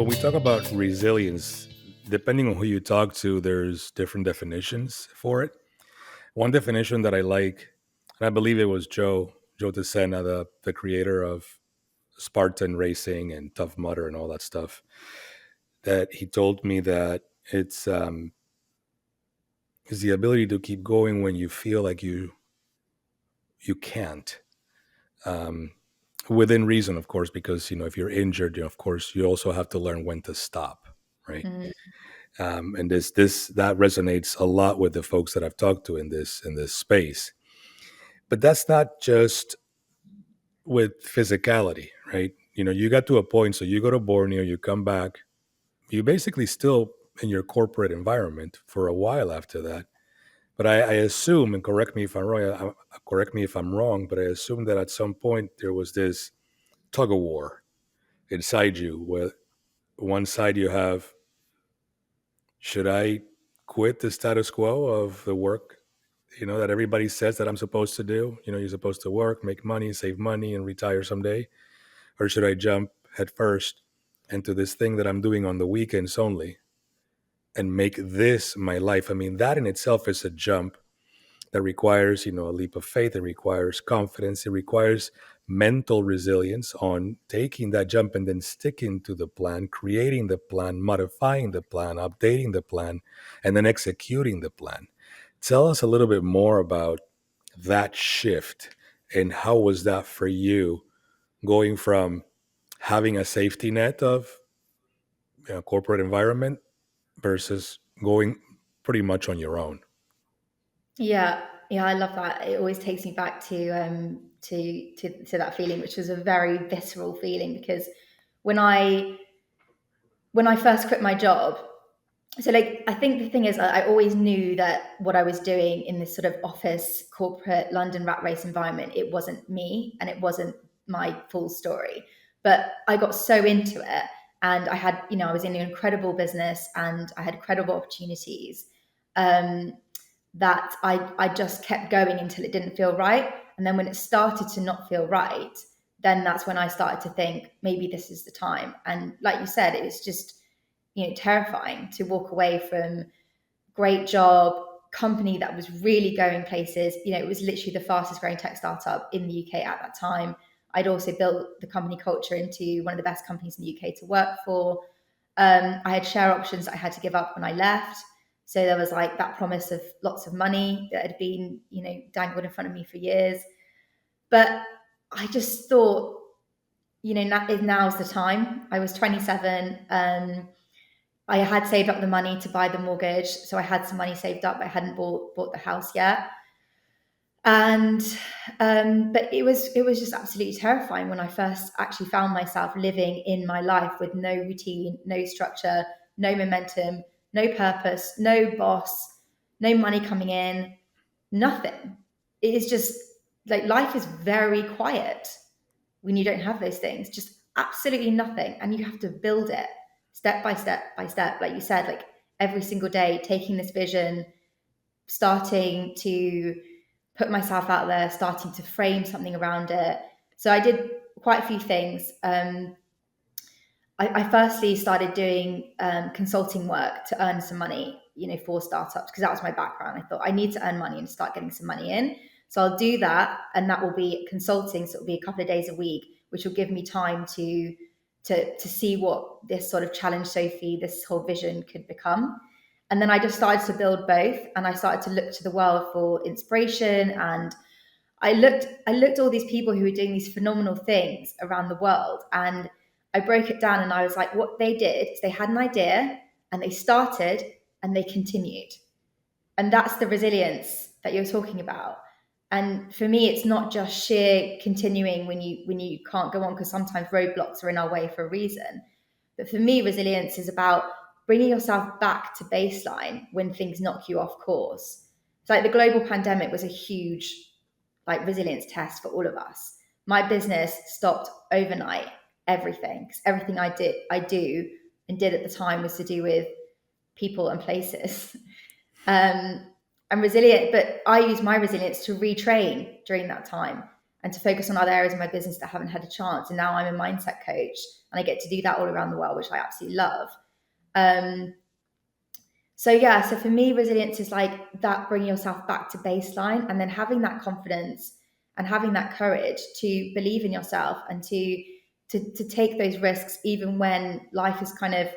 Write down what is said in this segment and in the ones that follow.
when we talk about resilience, depending on who you talk to, there's different definitions for it. One definition that I like, and I believe it was Joe DeSena, the creator of Spartan Racing and Tough Mudder and all that stuff, that he told me that it's the ability to keep going when you feel like you can't. Um, Within reason, of course, because if you're injured, of course, you also have to learn when to stop, right? Mm, And this that resonates a lot with the folks that I've talked to in this space. But that's not just with physicality, right? You got to a point, so you go to Borneo, you come back, you basically still in your corporate environment for a while after that. But I assume, and correct me if I'm wrong, but I assume that at some point there was this tug of war inside you, where one side you have, should I quit the status quo of the work, that everybody says that I'm supposed to do? You're supposed to work, make money, save money, and retire someday. Or should I jump headfirst into this thing that I'm doing on the weekends only and make this my life? I mean, that in itself is a jump that requires, a leap of faith. It requires confidence. It requires mental resilience on taking that jump and then sticking to the plan, creating the plan, modifying the plan, updating the plan, and then executing the plan. Tell us a little bit more about that shift, and how was that for you, going from having a safety net of corporate environment versus going pretty much on your own? yeah, yeah, I love that. It always takes me back to that feeling, which was a very visceral feeling because when I when I first quit my job, so like I think the thing is I always knew that what I was doing in this sort of office corporate London rat race environment, it wasn't me and it wasn't my full story. But I got so into it, and I had, I was in an incredible business and I had incredible opportunities. Um, that I just kept going until it didn't feel right. And then when it started to not feel right, then that's when I started to think maybe this is the time. And like you said, it was just, terrifying to walk away from great job, company that was really going places. It was literally the fastest growing tech startup in the UK at that time. I'd also built the company culture into one of the best companies in the UK to work for. I had share options that I had to give up when I left. So there was like that promise of lots of money that had been, dangled in front of me for years. But I just thought, now's the time. I was 27. I had saved up the money to buy the mortgage, so I had some money saved up, but I hadn't bought the house yet. And but it was just absolutely terrifying when I first actually found myself living in my life with no routine, no structure, no momentum, no purpose, no boss, no money coming in, nothing. It is just like life is very quiet when you don't have those things, just absolutely nothing. And you have to build it step by step by step. Like you said, like every single day, taking this vision, starting to put myself out there, starting to frame something around it. So I did quite a few things. I firstly started doing consulting work to earn some money, for startups, because that was my background. I thought I need to earn money and start getting some money in. So I'll do that, and that will be consulting. So it'll be a couple of days a week, which will give me time to see what this sort of challenge Sophie, this whole vision could become. And then I just started to build both, and I started to look to the world for inspiration. And I looked at all these people who were doing these phenomenal things around the world, and I broke it down, and I was like, what they did is they had an idea and they started and they continued. And that's the resilience that you're talking about. And for me, it's not just sheer continuing when you can't go on, because sometimes roadblocks are in our way for a reason. But for me, resilience is about bringing yourself back to baseline when things knock you off course. It's like the global pandemic was a huge like resilience test for all of us. My business stopped overnight, everything, because everything I do and did at the time was to do with people and places. I'm resilient, but I used my resilience to retrain during that time. and to focus on other areas of my business that haven't had a chance. And now I'm a mindset coach and I get to do that all around the world, which I absolutely love. Um, so for me, resilience is like that, bringing yourself back to baseline and then having that confidence and having that courage to believe in yourself and to take those risks, even when life is kind of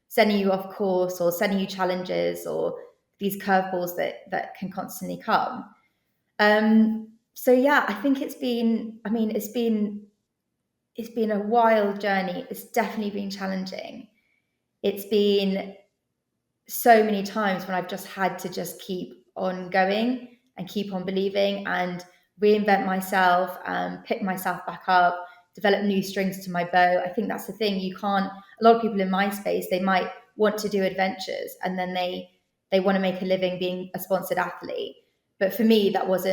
sending you off course or sending you challenges or these curveballs that can constantly come. So yeah, I think it's been a wild journey. It's definitely been challenging. It's been so many times when I've just had to just keep on going and keep on believing and reinvent myself, pick myself back up, develop new strings to my bow. I think that's the thing. You can't, a lot of people in my space, they might want to do adventures and then they want to make a living being a sponsored athlete. But for me, that was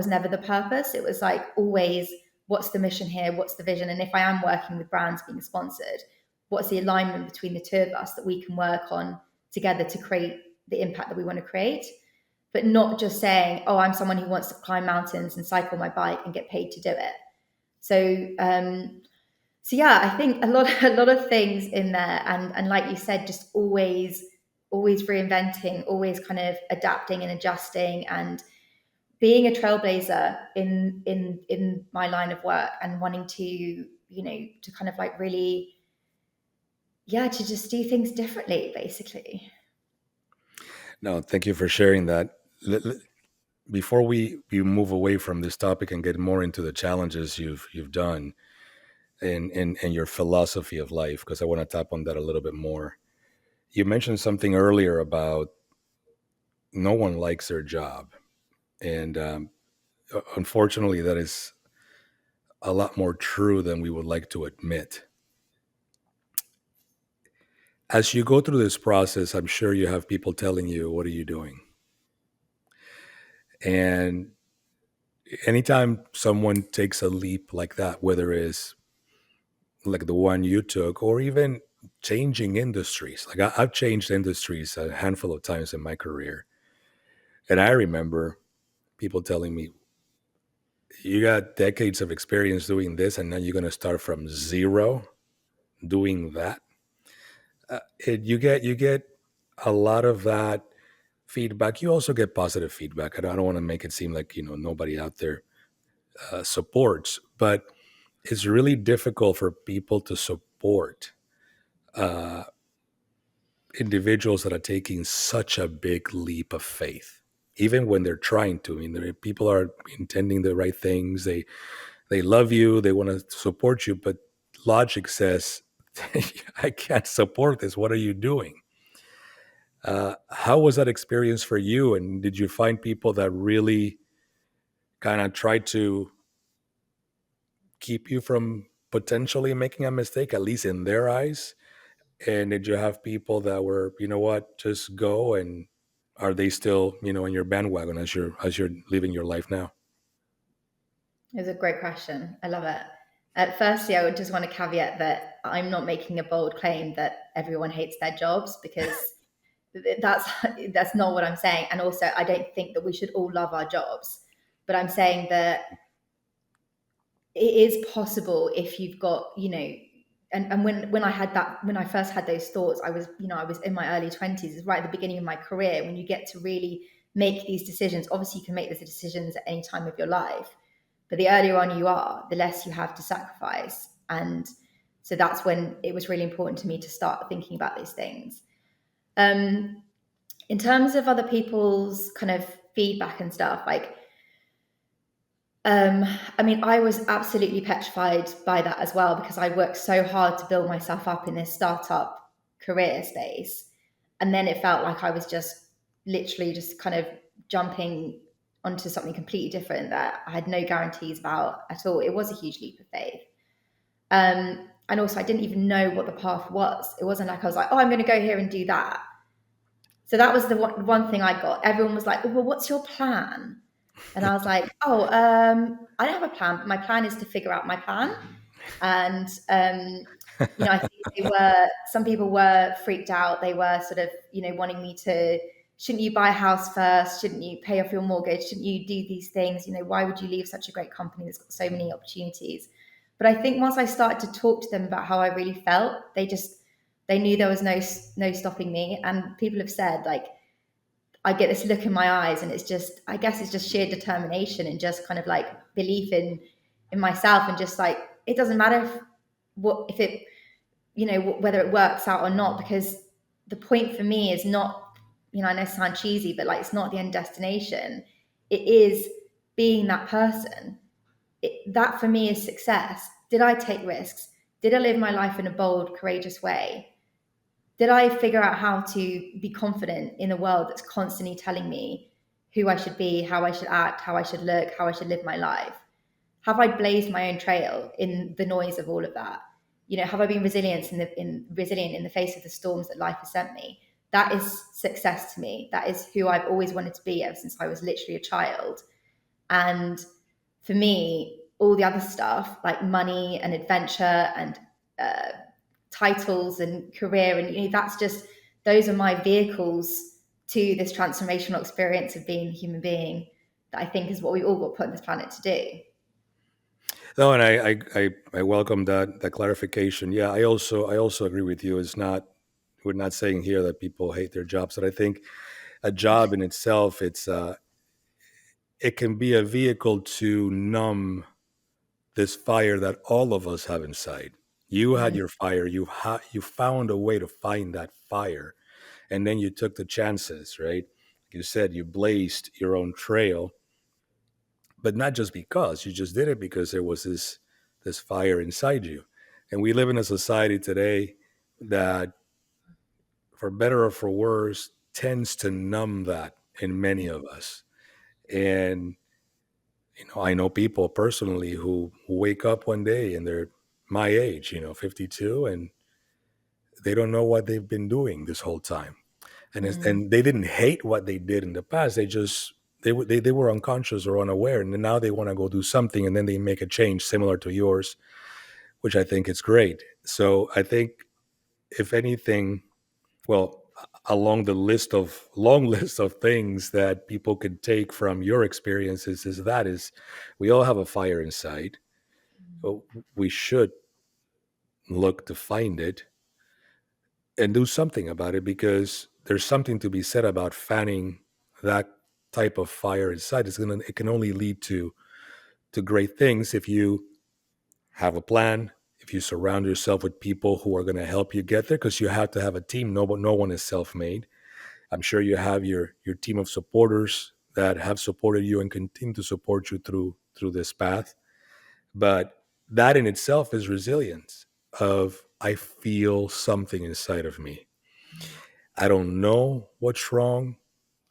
never the purpose. It was like always, what's the mission here? What's the vision? And if I am working with brands being sponsored, what's the alignment between the two of us that we can work on together to create the impact that we want to create, but not just saying, oh, I'm someone who wants to climb mountains and cycle my bike and get paid to do it. So yeah, I think a lot of things in there, and like you said, just always reinventing, always kind of adapting and adjusting, and being a trailblazer in my line of work, and wanting to to kind of like really, yeah, to just do things differently, basically. No, thank you for sharing that. Before we move away from this topic and get more into the challenges you've done and your philosophy of life, because I want to tap on that a little bit more. You mentioned something earlier about no one likes their job, and unfortunately, that is a lot more true than we would like to admit. As you go through this process, I'm sure you have people telling you, "What are you doing?" And anytime someone takes a leap like that, whether it's like the one you took, or even changing industries. Like I've changed industries a handful of times in my career. And I remember people telling me, you got decades of experience doing this, and now you're going to start from zero doing that. You get a lot of that feedback. You also get positive feedback. I don't want to make it seem like nobody out there supports, but it's really difficult for people to support uh, individuals that are taking such a big leap of faith, even when they're trying to. I mean, people are intending the right things. They love you. They want to support you, but logic says, "I can't support this. What are you doing?" How was that experience for you? And did you find people that really kind of tried to keep you from potentially making a mistake, at least in their eyes? And did you have people that were, what, just go? And are they still, in your bandwagon as you're living your life now? It's a great question. I love it. Firstly, I would just want to caveat that I'm not making a bold claim that everyone hates their jobs, because that's that's not what I'm saying. And also, I don't think that we should all love our jobs. But I'm saying that it is possible if you've got, and when I first had those thoughts, I was in my early 20s. It's right at the beginning of my career when you get to really make these decisions. Obviously, you can make these decisions at any time of your life, but the earlier on you are, the less you have to sacrifice. And so that's when it was really important to me to start thinking about these things. Um, in terms of other people's kind of feedback and stuff, like, I was absolutely petrified by that as well, because I worked so hard to build myself up in this startup career space. And then it felt like I was just literally just kind of jumping onto something completely different that I had no guarantees about at all. It was a huge leap of faith. And also, I didn't even know what the path was. It wasn't like I was like, oh, I'm going to go here and do that. So that was the one thing I got. Everyone was like, well, what's your plan? And I was like, oh, I don't have a plan, but my plan is to figure out my plan. And, I think some people were freaked out. They were sort of, wanting me to shouldn't you buy a house first? Shouldn't you pay off your mortgage? Shouldn't you do these things? Why would you leave such a great company that's got so many opportunities? But I think once I started to talk to them about how I really felt, they knew there was no stopping me. And people have said, like, I get this look in my eyes, and it's just, I guess it's just sheer determination and just kind of like belief in myself, and just like, it doesn't matter if it, whether it works out or not, because the point for me is not, I know it sounds cheesy, but like, it's not the end destination. It is being that person. That for me is success. Did I take risks? Did I live my life in a bold, courageous way? Did I figure out how to be confident in a world that's constantly telling me who I should be, how I should act, how I should look, how I should live my life? Have I blazed my own trail in the noise of all of that? Have I been resilient in the face of the storms that life has sent me? That is success to me. That is who I've always wanted to be ever since I was literally a child. And for me, all the other stuff like money and adventure and titles and career, and that's just, those are my vehicles to this transformational experience of being a human being, that I think is what we all got put on this planet to do. No, and I welcome that clarification. Yeah, I also agree with you. It's not, we're not saying here that people hate their jobs, but I think a job in itself, it can be a vehicle to numb this fire that all of us have inside. You had Mm, your fire. You found a way to find that fire, and then you took the chances, right? Like you said, you blazed your own trail, but not just because you just did it, because there was this fire inside you. And we live in a society today that, for better or for worse, tends to numb that in many of us. And I know people personally who wake up one day and they're my age, 52, and they don't know what they've been doing this whole time. And mm, they didn't hate what they did in the past. They were unconscious or unaware, and now they want to go do something, and then they make a change similar to yours, which I think is great. So I think, if anything, well, along the long list of things that people could take from your experiences, is we all have a fire inside. But we should look to find it and do something about it, because there's something to be said about fanning that type of fire inside. It can only lead to great things if you have a plan, if you surround yourself with people who are going to help you get there, because you have to have a team. No one is self-made. I'm sure you have your team of supporters that have supported you and continue to support you through this path. But that in itself is resilience. Of, I feel something inside of me. I don't know what's wrong.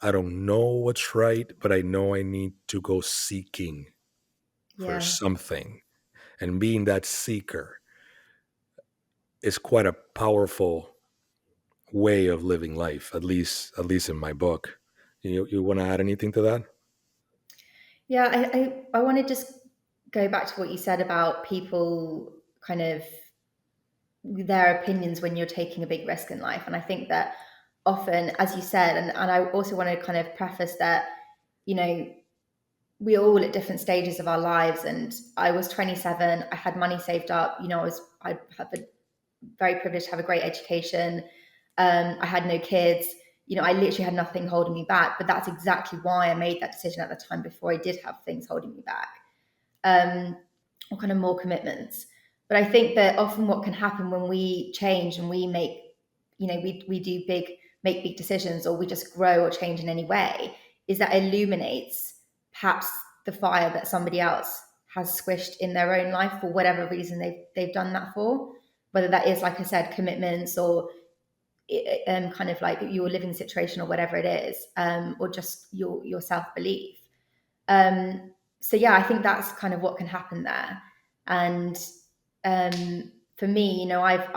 I don't know what's right, but I know I need to go seeking for yeah. something. And being that seeker is quite a powerful way of living life, at least in my book. You want to add anything to that? Yeah, I want to just go back to what you said about people kind of their opinions when you're taking a big risk in life. And I think that often, as you said, and I also want to kind of preface that, you know, we're all at different stages of our lives. And I was 27, I had money saved up, I had been very privileged to have a great education. I had no kids. I literally had nothing holding me back. But that's exactly why I made that decision at the time, before I did have things holding me back, or kind of more commitments. But I think that often what can happen when we change and we make, we do make big decisions, or we just grow or change in any way, is that illuminates perhaps the fire that somebody else has squished in their own life for whatever reason they've done that for. Whether that is, like I said, commitments, or kind of like your living situation, or whatever it is, or just your self belief. So yeah, I think that's kind of what can happen there. And for me, I've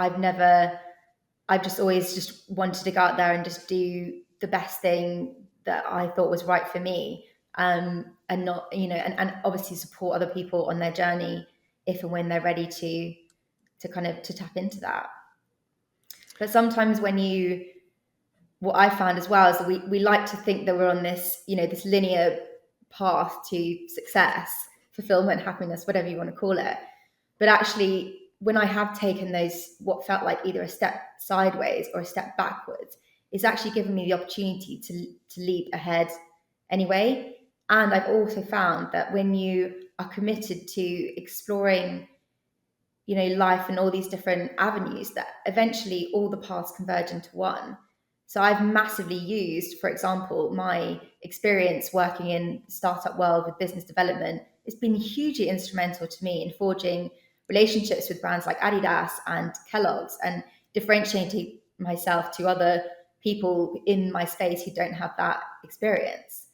just always just wanted to go out there and just do the best thing that I thought was right for me. And not, and obviously support other people on their journey if and when they're ready to kind of to tap into that. But sometimes what I found as well is that we like to think that we're on this, this linear path to success, fulfillment, happiness, whatever you want to call it. But actually, when I have taken those, what felt like either a step sideways or a step backwards, it's actually given me the opportunity to leap ahead anyway. And I've also found that when you are committed to exploring, life and all these different avenues, that eventually all the paths converge into one. So I've massively used, for example, my experience working in the startup world with business development. It's been hugely instrumental to me in forging relationships with brands like Adidas and Kellogg's, and differentiating myself to other people in my space who don't have that experience.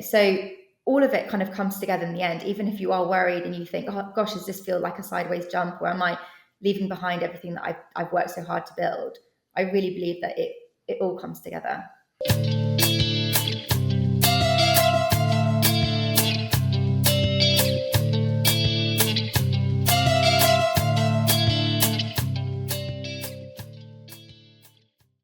So all of it kind of comes together in the end, even if you are worried and you think, oh gosh, does this feel like a sideways jump, or am I leaving behind everything that I've worked so hard to build? I really believe that it all comes together.